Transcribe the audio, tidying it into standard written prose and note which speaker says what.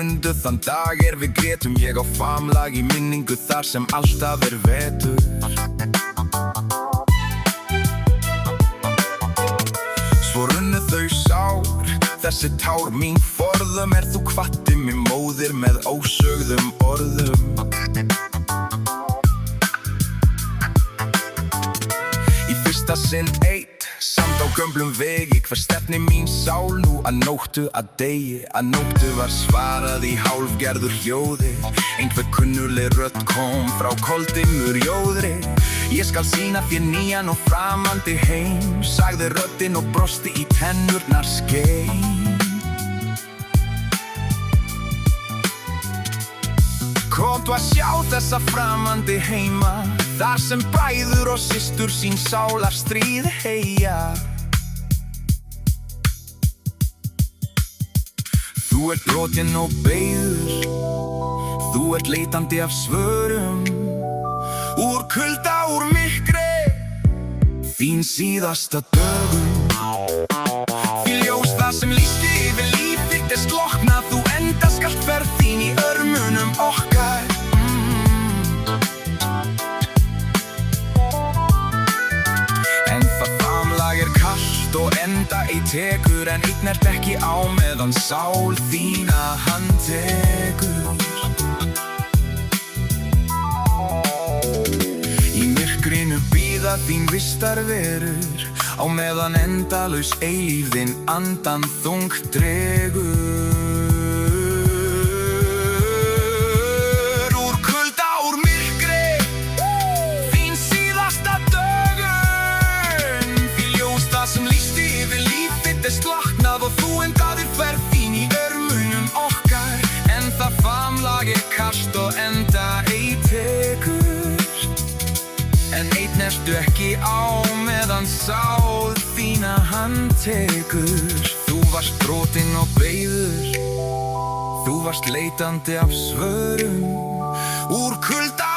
Speaker 1: mundu þann dag við grétum. Ég á famlag í minningu þar sem alltaf vetur. Svo runnu þau sár, þessi tár mín forðum. Þú hvatti mig móðir með ósögðum orðum. Í fyrsta sinn eitt, samt á gömlum vegi. Hver stefni mín sál nú að nóttu að degi. Að nóttu var svarað í hálfgerður hljóði. Einhver kunnuleg rödd kom frá koldimur jóðri. Ég skal sýna þér nýjan og framandi heim, sagði röddin og brosti í tennurnar skein. Komdu að sjá þessa framandi heima, þar sem bræður og systur sín sálar stríð heyja. Þú ert brotinn og beygður, þú ert leitandi af svörum. Úr kulda, úr myrkri, þín síðasta dögum. Því ljós það sem lýsti yfir líf þitt slokknað. Þú enda skalt ferð þín í örmunum okkar. En það famlag kalt og enda ei tekur. En einn ert ekki á meðan sál þína hann tekur. Bíða þín vistar verur, á meðan endalaus eilífð þinn andan þungt dregur. Úr kulda, úr myrkri, þín síðasta dögun. Því ljós það sem lýsti yfir líf þitt slokknað. Og þú endaðir ferð þín í örmunum okkar. En það famlag kalt og enda ei tekur. En einn ertu ekki á meðan sál þína hann tekur. Þú varst brotinn og beygður, þú varst leitandi af svörum. Úr kulda,